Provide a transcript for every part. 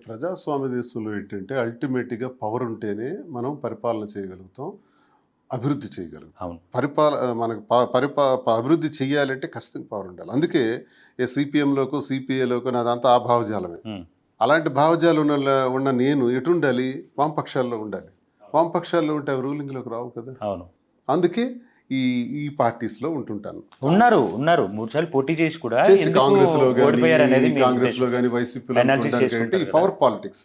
ప్రజాస్వామ్య దేశంలో ఏంటంటే అల్టిమేట్‌గా పవర్ ఉంటేనే మనం పరిపాలన చేయగలుగుతాం. అభివృద్ధి చేయగలుగుతాం. అవును. మనకు అభివృద్ధి చెయ్యాలంటే ఖచ్చితంగా పవర్ ఉండాలి. అందుకే సీపీఎంలోకో, సీపీఐలోకో నాదంతా ఆ భావజాలమే. హ్మ్. అలాంటి భావజాలం ఉన్న నేను ఎటుండాలి? వామపక్షాల్లో ఉండాలి. వామపక్షాల్లో ఉంటే అవి రూలింగ్‌లోకి రావు కదా! అవును. అందుకే ఈ ఈ పార్టీస్‌లో ఉంటుంటాను. ఉన్నారు. 3 సార్లు పోటీ చేసి కూడా చేసి ఎందుకు కాంగ్రెస్‌లో ఓడిపోయారనేది మీ కాంగ్రెస్‌లో ఉద్దేశం. గాని, వైసీపీలో అనాలిసిస్ ఉండడానికి అంటే ఈ చేసుకుంటారు కదా! పవర్ పాలిటిక్స్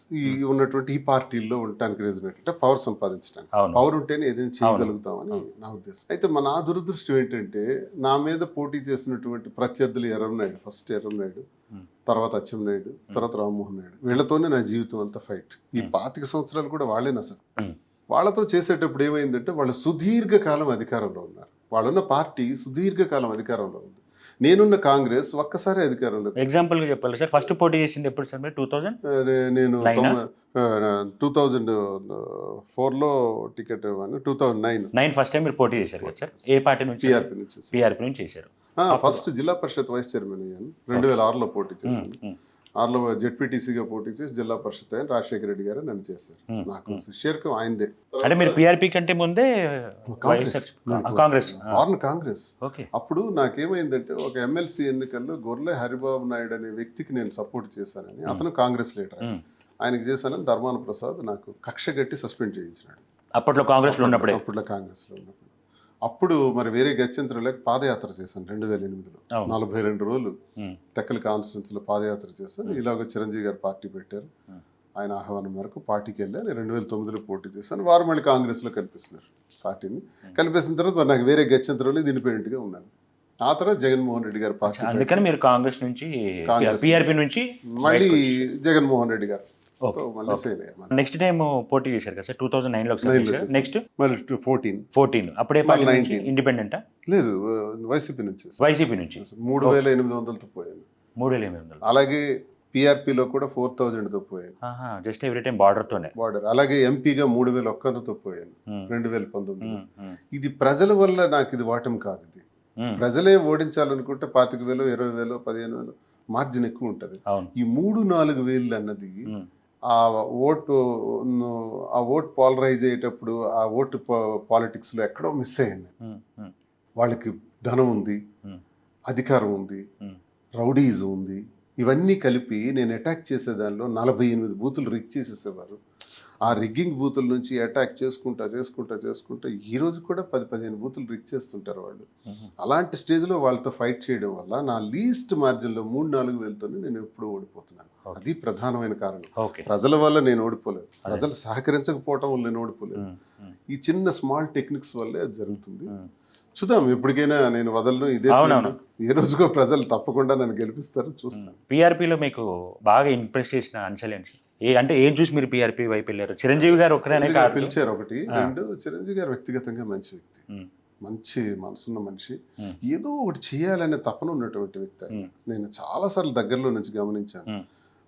ఉన్నటువంటి ఈ పార్టీల్లో ఉండటానికి రీజన్ ఏంటంటే పవర్ సంపాదించడానికి. అవును. పవర్ ఉంటేనే ఏదైనా చేయగలుగుతామని నా ఉద్దేశం. అయితే నా దురదృష్టం ఏంటంటే నా మీద పోటీ చేసినటువంటి ప్రత్యర్థులు ఎర్రన్నాయుడు, ఫస్ట్ ఎర్రన్నాయుడు, హ్మ్. తర్వాత అచ్చెన్నాయుడు, తర్వాత రామ్మోహన్ నాయుడు. వీళ్ళతోనే నా జీవితం అంతా ఫైట్. ఈ 25 సంవత్సరాలు కూడా వాళ్ళే అసలు. హ్మ్. వాళ్ళతో చేసేటప్పుడు ఏమైందంటే వాళ్ళు సుదీర్ఘకాలం అధికారంలో ఉన్నారు. వాళ్ళున్న పార్టీ సుదీర్ఘకాలం అధికారంలో ఉంది. నేనున్న కాంగ్రెస్ ఒక్కసారి అధికారంలో. ఎగ్జాంపుల్‌గా చెప్పాలి సార్. ఫస్ట్ పోటీ చేసింది ఎప్పుడు సార్ మీరు? 2000 నేను నైనా? 2004లో టికెట్ ఇవ్వను. 2009 9 ఫస్ట్ టైం మీరు పోటీ చేశారు కదా సార్. ఏ పార్టీ నుంచి? పీఆర్పీ నుంచి. పీఆర్పీ నుంచి చేశారు. ఫస్ట్ జిల్లా పరిషత్ వైస్ చైర్మన్ అయ్యాను. 2006లో పోటీ చేశాను. హ్మ్. 6లో జెడ్పీటీసీగా పోటీ చేసి జిల్లా పరిషత్ అయ్యాను. రాజశేఖర రెడ్డి గారు నన్ను చేశారు. నాకు శిష్యర్కం ఆయనదే. అంటే మీరు పీఆర్పీ కంటే ముందే కాంగ్రెస్. కాంగ్రెస్. ఓకే. అప్పుడు నాకేమైందంటే ఒక ఎమ్మెల్సీ ఎన్నికల్లో గొర్రె హరిబాబు నాయుడు అనే వ్యక్తికి నేను సపోర్ట్ చేశానని, అతను కాంగ్రెస్ లీడర్. ఆయనకి చేశానని ధర్మాన ప్రసాద్ నాకు కక్ష గట్టి సస్పెండ్ చేయించినాడు. అప్పట్లో కాంగ్రెస్లో ఉన్నప్పుడే. అప్పట్లో కాంగ్రెస్లో ఉన్నప్పుడు. అప్పుడు మరి వేరే గత్యంతరం లేక పాదయాత్ర చేశాను 2008లో. 42 రోజులు టెక్కల్ కాన్స్టిట్యున్సీలో పాదయాత్ర చేశాను. ఇలాగ చిరంజీవి గారు పార్టీ పెట్టారు. ఆయన ఆహ్వానం మేరకు పార్టీకి వెళ్ళాను. 2009లో పోటీ చేశాను. వారు మళ్ళీ కాంగ్రెస్లో కల్పిస్తున్నారు పార్టీని. కల్పించిన తర్వాత నాకు వేరే గత్యంతరం లేదు, ఇండిపెండెంట్గా ఉన్నాను. ఆ తర్వాత జగన్మోహన్ రెడ్డి గారు పార్టీ. అందుకని మీరు కాంగ్రెస్ నుంచి పీఆర్పీ నుంచి మళ్ళీ జగన్మోహన్ రెడ్డి గారు నెక్స్ట్ టైం పోటీ చేశారు కదా సార్. 2009లో నెక్స్ట్ మళ్ళీ 14 అప్పుడే పార్టీ నుంచి ఇండిపెండెంటా? లేదు, వైసీపీ నుంచి. 3800తో పోయాను. 3800. అలాగే పీఆర్పీలో కూడా 4000తో పోయాను. Just every time border. అలాగే ఎంపీగా 3100తో పోయాను 2019. ఇది ప్రజల వల్ల నాకు ఇది ఓటమి కాదు. ఇది ప్రజలే ఓడించాలనుకుంటే 25,000, 20,000, 15,000 మార్జిన్ ఎక్కువ ఉంటుంది. ఈ 3-4 వేలు అన్నది ఆ ఓట్ పాలరైజ్ అయ్యేటప్పుడు ఆ ఓటు పాలిటిక్స్లో ఎక్కడో మిస్ అయ్యింది. వాళ్ళకి ధనం ఉంది, అధికారం ఉంది, రౌడీజం ఉంది. ఇవన్నీ కలిపి నేను అటాక్ చేసే దానిలో 48 బూతులు రిగ్ చేసేసేవారు. ఆ రిగ్గింగ్ బూతుల నుంచి అటాక్ చేసుకుంటా ఈ రోజు కూడా 10-15 బూతులు రిగ్ చేస్తుంటారు వాళ్ళు. అలాంటి స్టేజ్లో వాళ్ళతో ఫైట్ చేయడం వల్ల నా లీస్ట్ మార్జిన్లో 3-4 వేలతోనే నేను ఎప్పుడూ ఓడిపోతున్నాను. అది ప్రధానమైన కారణం. ప్రజల వల్ల నేను ఓడిపోలేదు, ప్రజలు సహకరించకపోవటం వల్ల నేను ఓడిపోలేదు. ఈ చిన్న స్మాల్ టెక్నిక్స్ వల్లే అది జరుగుతుంది. చూద్దాం, ఎప్పటికైనా నేను వదలను. ఇదే ఏ రోజుకో ప్రజలు తప్పకుండా నన్ను గెలిపిస్తారు, చూస్తాను. పీఆర్పీలో మీకు బాగా ఇంప్రెస్ చేసిన అంశాలు ఏంటి? అంటే ఏం చూసి మీరు పీఆర్పీ వైపు వెళ్ళారు? చిరంజీవి గారు ఒకరేనే పిలిచారు ఒకటి. రెండు, చిరంజీవి గారు వ్యక్తిగతంగా మంచి వ్యక్తి, మంచి మనసున్న మనిషి, ఏదో ఒకటి చేయాలనే తపన ఉన్నటువంటి వ్యక్తి. నేను చాలాసార్లు దగ్గరలో నుంచి గమనించాను.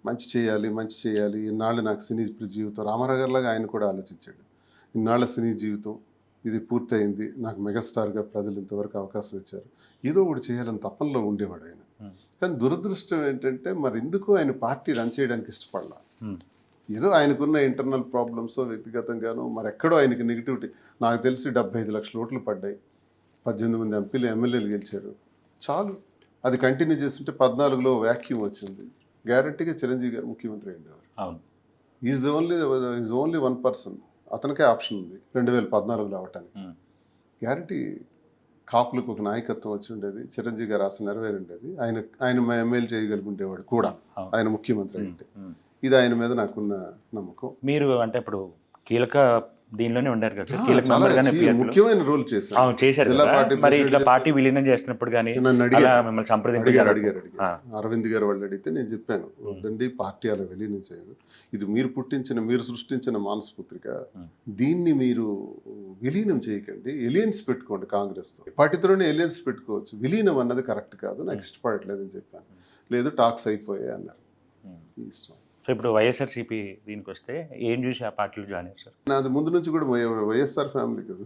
మంచి చేయాలి. ఇన్నాళ్ళు నాకు సినీ జీవితం, రామారావు గారిలాగా ఆయన కూడా ఆలోచించాడు. ఇన్నాళ్ళ సినీ జీవితం ఇది పూర్తయింది, నాకు మెగాస్టార్గా ప్రజలు ఇంతవరకు అవకాశం ఇచ్చారు, ఏదో ఒకటి చేయాలని తపనలో ఉండేవాడు ఆయన. కానీ దురదృష్టం ఏంటంటే మరి ఎందుకు ఆయన పార్టీ రన్ చేయడానికి ఇష్టపడాల. ఏదో ఆయనకున్న ఇంటర్నల్ ప్రాబ్లమ్స్ వ్యక్తిగతంగానో మరి ఎక్కడో ఆయనకి నెగిటివిటీ. నాకు తెలిసి 75 లక్షల ఓట్లు పడ్డాయి, 18 మంది ఎంపీలు ఎమ్మెల్యేలు గెలిచారు, చాలు. అది కంటిన్యూ చేస్తుంటే 14లో వ్యాక్యూమ్ వచ్చింది. గ్యారంటీగా చిరంజీవి గారు ముఖ్యమంత్రి అయ్యేవారు. ఈజ్ ఓన్లీ వన్ పర్సన్, అతనికే ఆప్షన్ ఉంది 2014లో అవ్వటానికి. గ్యారంటీ కాపులకు ఒక నాయకత్వం వచ్చి ఉండేది, చిరంజీవి గారు ఆశ నెరవేరుండేది. ఆయన ఎమ్మెల్యే చేయగలుగుండేవాడు కూడా ఆయన ముఖ్యమంత్రి అంటే. ఇది ఆయన మీద నాకున్న నమ్మకం. మీరు అంటే ఇప్పుడు కీలక దీనిలోనే ఉండారు కదా, కీలక మెంబర్గానే ముఖ్యమైన రోల్ చేశారు. మరి ఇట్లా పార్టీ విలీనం చేసినప్పుడు కానీ మిమ్మల్ని సంప్రదించారు? అడిగారు. అరవింద్ గారు వాళ్ళు అడిగితే నేను చెప్పాను, వద్దండి పార్టీ అలా విలీనం చేయదు, ఇది మీరు సృష్టించిన మానసపుత్రిక, దీన్ని మీరు విలీనం చేయకండి, ఎలియన్స్ పెట్టుకోండి కాంగ్రెస్తో. పార్టీతోనే ఎలియన్స్ పెట్టుకోవచ్చు, విలీనం అన్నది కరెక్ట్ కాదు, నాకు ఇష్టపడట్లేదని చెప్పాను. లేదు, టాక్స్ అయిపోయాయి అన్నారు. ఇష్టం. సో ఇప్పుడు వైఎస్ఆర్సీపీ దీనికి వస్తే ఏం చూసి ఆ పార్టీలో జాయిన్ అయ్యారు సార్? నాది ముందు నుంచి కూడా వైఎస్ఆర్ ఫ్యామిలీ కదా,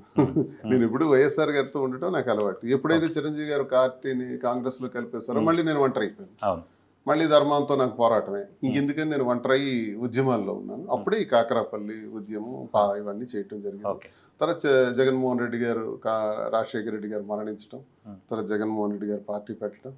నేను ఇప్పుడు వైఎస్ఆర్ గారితో ఉండటం నాకు అలవాటు. ఎప్పుడైతే చిరంజీవి గారు పార్టీని కాంగ్రెస్లో కలిపేస్తారో మళ్ళీ నేను ఒంటరి అయిపోయాను. మళ్ళీ ధర్మంతో నాకు పోరాటమే. ఇంకెందుకని నేను ఒంటరి ఉద్యమాల్లో ఉన్నాను. అప్పుడే ఈ కాకరాపల్లి ఉద్యమం ఇవన్నీ చేయటం జరిగింది. ఓకే. తర్వాత జగన్మోహన్ రెడ్డి గారు రాజశేఖర రెడ్డి గారు మరణించడం, తర్వాత జగన్మోహన్ రెడ్డి గారు పార్టీ పెట్టడం,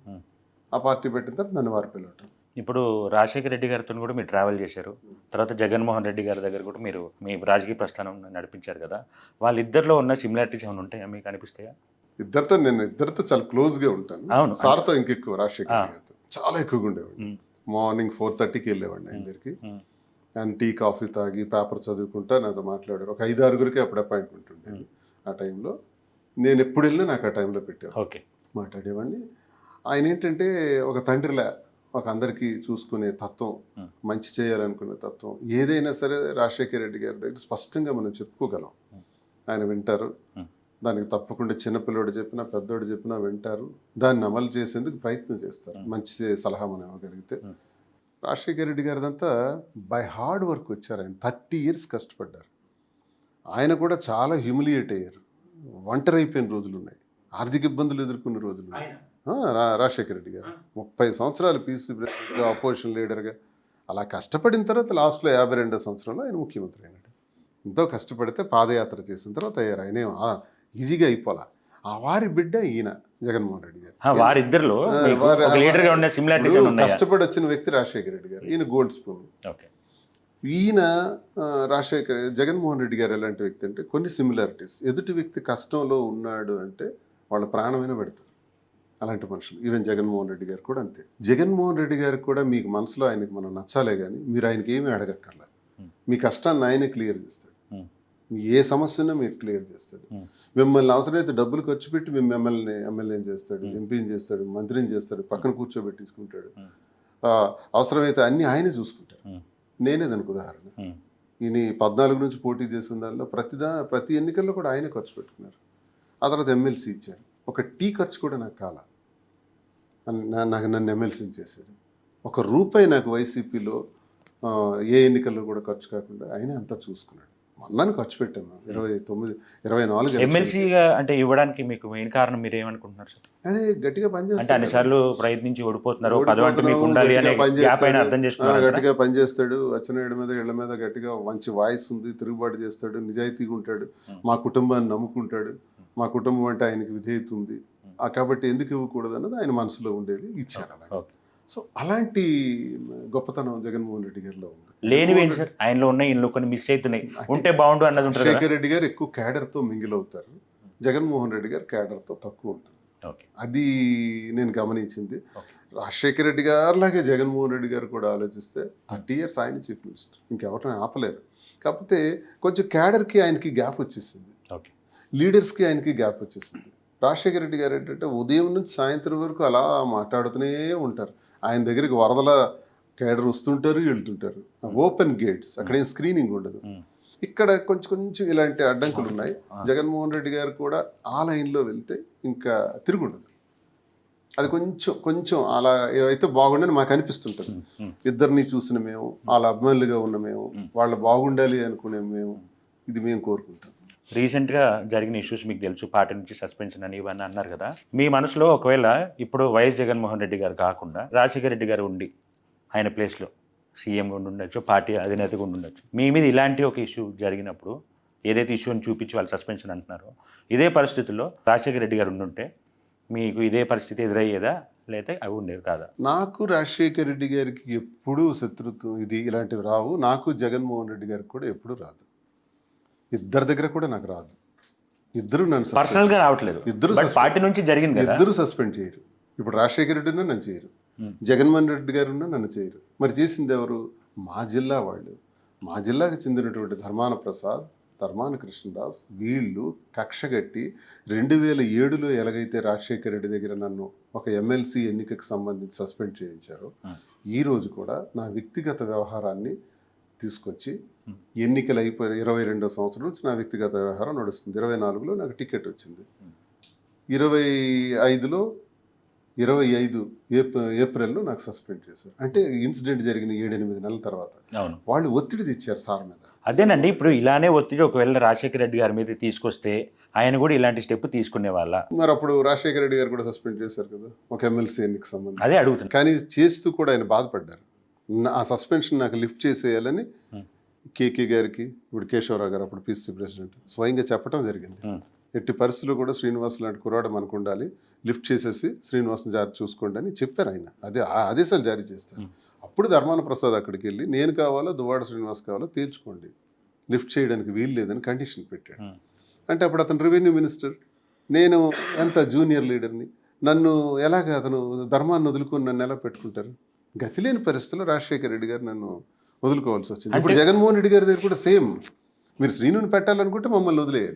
ఆ పార్టీ పెట్టిన తర్వాత నన్ను వారు పిలవటం. ఇప్పుడు రాజశేఖర రెడ్డి గారితో కూడా మీరు ట్రావెల్ చేశారు, తర్వాత జగన్మోహన్ రెడ్డి గారి దగ్గర కూడా మీరు మీ రాజకీయ ప్రస్థానం నడిపించారు కదా, వాళ్ళిద్దరిలో ఉన్న సిమిలారిటీస్ ఏమైనా ఉంటాయా మీకు అనిపిస్తాయా? నేను ఇద్దరితో చాలా క్లోజ్గా ఉంటాను. అవును. సార్తో ఇంకెక్కువ, రాజశేఖర రెడ్డి గారితో చాలా ఎక్కువగా ఉండేవాడిని. మార్నింగ్ 4:30కి వెళ్ళేవాడిని ఆయన దగ్గరికి. ఆయన టీ కాఫీ తాగి పేపర్ చదువుకుంటా నాతో మాట్లాడారు. ఒక 5-6 అప్పుడు అపాయింట్మెంట్ ఉండేది ఆ టైంలో. నేను ఎప్పుడు వెళ్ళినా నాకు ఆ టైంలో పెట్టారు. ఓకే. మాట్లాడేవాడిని. ఆయన ఏంటంటే ఒక తండ్రిలా ఒక అందరికీ చూసుకునే తత్వం, మంచి చేయాలనుకునే తత్వం, ఏదైనా సరే రాజశేఖర రెడ్డి గారి దగ్గర స్పష్టంగా మనం చెప్పుకోగలం. ఆయన వింటారు, దానికి తప్పకుండా చిన్నపిల్లోడు చెప్పినా పెద్దోడు చెప్పినా వింటారు, దాన్ని అమలు చేసేందుకు ప్రయత్నం చేస్తారు, మంచి సలహా మనం ఇవ్వగలిగితే. రాజశేఖర రెడ్డి గారిదంతా బై హార్డ్ వర్క్ వచ్చారు. ఆయన 30 years కష్టపడ్డారు. ఆయన కూడా చాలా హ్యూమిలియేట్ అయ్యారు, ఒంటరి అయిపోయిన రోజులు ఉన్నాయి, ఆర్థిక ఇబ్బందులు ఎదుర్కొన్న రోజులు ఉన్నాయి. రాజశేఖర రెడ్డి గారు 30 సంవత్సరాలు పీసీ ప్రెసిడెంట్గా, అపోజిషన్ లీడర్గా అలా కష్టపడిన తర్వాత లాస్ట్లో 52వ సంవత్సరంలో ఆయన ముఖ్యమంత్రి అయినాడు. ఎంతో కష్టపడితే పాదయాత్ర చేసిన తర్వాత అయ్యారు. ఆయన ఈజీగా అయిపోలా. ఆ వారి బిడ్డ ఈయన జగన్మోహన్ రెడ్డి గారు. వారిద్దరిలో కష్టపడి వచ్చిన వ్యక్తి రాజశేఖర రెడ్డి గారు, ఈయన గోల్డ్ స్పూన్. ఈయన జగన్మోహన్ రెడ్డి గారు ఎలాంటి వ్యక్తి అంటే కొన్ని సిమిలారిటీస్. ఎదుటి వ్యక్తి కష్టంలో ఉన్నాడు అంటే వాళ్ళ ప్రాణమైన పెడతారు, అలాంటి మనుషులు. ఈవెన్ జగన్మోహన్ రెడ్డి గారు కూడా అంతే. జగన్మోహన్ రెడ్డి గారికి కూడా మీకు మనసులో ఆయనకి మనం నచ్చాలే కానీ మీరు ఆయనకి ఏమీ అడగక్కర్లా. మీ కష్టాన్ని ఆయనే క్లియర్ చేస్తాడు, మీ ఏ సమస్యనో మీరు క్లియర్ చేస్తాడు. మిమ్మల్ని అవసరమైతే డబ్బులు ఖర్చు పెట్టి ఎమ్మెల్యేని చేస్తాడు, ఎంపీని చేస్తాడు, మంత్రిని చేస్తాడు, పక్కన కూర్చోబెట్టించుకుంటాడు. అవసరమైతే అన్నీ ఆయనే చూసుకుంటాడు. నేనే దానికి ఉదాహరణ. ఈయన 14 నుంచి పోటీ చేసిన దానిలో ప్రతి ఎన్నికల్లో కూడా ఆయనే ఖర్చు పెట్టుకున్నారు. ఆ తర్వాత ఎమ్మెల్సీ ఇచ్చారు. ఒక టీ ఖర్చు కూడా నాకు కాల, నన్ను ఎమ్మెల్సీని చేశాడు. ₹1 నాకు వైసీపీలో ఏ ఎన్నికల్లో కూడా ఖర్చు కాకుండా ఆయన అంతా చూసుకున్నాడు. మొన్న ఖర్చు పెట్టాను 24 ఎమ్మెల్సీగా అంటే ఇవ్వడానికి మీకు మెయిన్ కారణం మీరు ఏమనుకుంటున్నారు సార్? అదే గట్టిగా పనిచేస్తాడు, అన్నిసార్లు ప్రయత్నించి ఓడిపోతున్నారు, గట్టిగా పనిచేస్తాడు. అచ్చెన్నాయుడు మీద ఇళ్ల మీద గట్టిగా మంచి వాయిస్ ఉంది, తిరుగుబాటు చేస్తాడు, నిజాయితీగా ఉంటాడు, మా కుటుంబాన్ని నమ్ముకుంటాడు, మా కుటుంబం అంటే ఆయనకి విధేయత ఉంది, కాబట్టి ఎందుకు ఇవ్వకూడదు అన్నది ఆయన మనసులో ఉండేది, ఇచ్చారు అలా. సో అలాంటి గొప్పతనం జగన్మోహన్ రెడ్డి గారిలో ఉంది. లేనివేంటి సార్ ఆయనలో ఉన్నాయి, ఇంట్లో కొన్ని మిస్ అవుతున్నాయి, ఉంటే బాగుండు అన్నది ఉంటుంది. రాజశేఖర రెడ్డి గారు ఎక్కువ క్యాడర్తో మింగిల్ అవుతారు, జగన్మోహన్ రెడ్డి గారు క్యాడర్తో తక్కువ ఉంటుంది. అది నేను గమనించింది. రాజశేఖర రెడ్డి గారిలాగే జగన్మోహన్ రెడ్డి గారు కూడా ఆలోచిస్తే 30 years ఆయన చీఫ్ మినిస్టర్, ఇంకెవరిని ఆపలేరు. కాకపోతే కొంచెం క్యాడర్కి ఆయనకి గ్యాప్ వచ్చేసింది, లీడర్స్కి ఆయనకి గ్యాప్ వచ్చేసింది. రాజశేఖర రెడ్డి గారు ఏంటంటే ఉదయం నుంచి సాయంత్రం వరకు అలా మాట్లాడుతూనే ఉంటారు. ఆయన దగ్గరికి వరదల క్యాడర్ వస్తుంటారు, వెళ్తుంటారు, ఓపెన్ గేట్స్, అక్కడేం స్క్రీనింగ్ ఉండదు. ఇక్కడ కొంచెం ఇలాంటి అడ్డంకులు ఉన్నాయి. జగన్మోహన్ రెడ్డి గారు కూడా ఆ లైన్లో వెళ్తే ఇంకా తిరుగుండదు. అది కొంచెం అలా అయితే బాగుండని మాకు అనిపిస్తుంటుంది. ఇద్దరిని చూసిన మేము, వాళ్ళ అభిమానులుగా ఉన్న మేము, వాళ్ళు బాగుండాలి అనుకునే మేము, ఇది మేము కోరుకుంటాం. రీసెంట్గా జరిగిన ఇష్యూస్ మీకు తెలుసు, పార్టీ నుంచి సస్పెన్షన్ అని ఇవన్నీ అన్నారు కదా. మీ మనసులో ఒకవేళ ఇప్పుడు వైఎస్ జగన్మోహన్ రెడ్డి గారు కాకుండా రాజశేఖర రెడ్డి గారు ఉండి ఆయన ప్లేస్లో సీఎంగా ఉండొచ్చు, పార్టీ అధినేతగా ఉండొచ్చు, మీ మీద ఇలాంటి ఒక ఇష్యూ జరిగినప్పుడు ఏదైతే ఇష్యూని చూపించి వాళ్ళు సస్పెన్షన్ అంటున్నారో, ఇదే పరిస్థితుల్లో రాజశేఖర రెడ్డి గారు ఉండుంటే మీకు ఇదే పరిస్థితి ఎదురయ్యేదా, లేకపోతే అవి ఉండేవి కాదా? నాకు రాజశేఖర రెడ్డి గారికి ఎప్పుడూ శత్రుత్వం ఇలాంటివి రావు. నాకు జగన్మోహన్ రెడ్డి గారికి కూడా ఎప్పుడూ రాదు. ఇద్దరి దగ్గర కూడా నాకు రాదు. ఇద్దరు నన్ను పర్సనల్గా రావట్లేదు, ఇద్దరు పార్టీ నుంచి జరిగింది, ఇద్దరు సస్పెండ్ చేయరు. ఇప్పుడు రాజశేఖర రెడ్డి ఉన్నా నన్ను చేయరు, జగన్మోహన్ రెడ్డి గారు ఉన్నా నన్ను చేయరు. మరి చేసింది ఎవరు? మా జిల్లా వాళ్ళు, మా జిల్లాకు చెందినటువంటి ధర్మాన ప్రసాద్, ధర్మాన కృష్ణదాస్, వీళ్ళు కక్షగట్టి 2007లో ఎలాగైతే రాజశేఖర రెడ్డి దగ్గర నన్ను ఒక ఎమ్మెల్సీ ఎన్నికకు సంబంధించి సస్పెండ్ చేయించారో, ఈరోజు కూడా నా వ్యక్తిగత వ్యవహారాన్ని తీసుకొచ్చి ఎన్నికలు అయిపోయిన 22వ సంవత్సరం నుంచి నా వ్యక్తిగత వ్యవహారం నడుస్తుంది. 24లో నాకు టికెట్ వచ్చింది, 25 ఏప్రిల్లో నాకు సస్పెండ్ చేశారు. అంటే ఇన్సిడెంట్ జరిగిన 7-8 నెలల తర్వాత వాళ్ళు ఒత్తిడి తెచ్చారు సార్ మీద. అదేనండి, ఇప్పుడు ఇలానే ఒత్తిడి ఒకవేళ రాజశేఖర రెడ్డి గారి మీద తీసుకొస్తే ఆయన కూడా ఇలాంటి స్టెప్ తీసుకునే వాళ్ళ? మరి అప్పుడు రాజశేఖర రెడ్డి గారు కూడా సస్పెండ్ చేశారు కదా ఒక ఎమ్మెల్సీ ఎన్నిక సంబంధించి. అదే అడుగుతున్నా. కానీ చేస్తూ కూడా ఆయన బాధపడ్డారు. ఆ సస్పెన్షన్ నాకు లిఫ్ట్ చేసేయాలని కేకే గారికి, ఇప్పుడు కేశవరావు గారు అప్పుడు పిసిసి ప్రెసిడెంట్ స్వయంగా చెప్పడం జరిగింది. ఎట్టి పరిస్థితుల్లో కూడా శ్రీనివాస్ లాంటి కుర్రాడు మనకు ఉండాలి, లిఫ్ట్ చేసేసి శ్రీనివాస్ని జారీ చూసుకోండి అని చెప్పారు ఆయన. అదే ఆదేశాలు జారీ చేస్తారు. అప్పుడు ధర్మాన ప్రసాద్ అక్కడికి వెళ్ళి నేను కావాలో దువ్వాడ శ్రీనివాస్ కావాలో తేల్చుకోండి, లిఫ్ట్ చేయడానికి వీలు లేదని కండిషన్ పెట్టాడు. అంటే అప్పుడు అతను రెవెన్యూ మినిస్టర్, నేను ఎంత జూనియర్ లీడర్ని, నన్ను ఎలాగ అతను ధర్మాన్ని వదులుకొని నన్ను ఎలా పెట్టుకుంటారు? గతి లేని పరిస్థితుల్లో రాజశేఖర రెడ్డి గారు నన్ను వదులుకోవాల్సి వచ్చింది. ఇప్పుడు జగన్మోహన్ రెడ్డి గారి దగ్గర కూడా సేమ్, మీరు శ్రీనుని పెట్టాలనుకుంటే మమ్మల్ని వదిలేయాలి.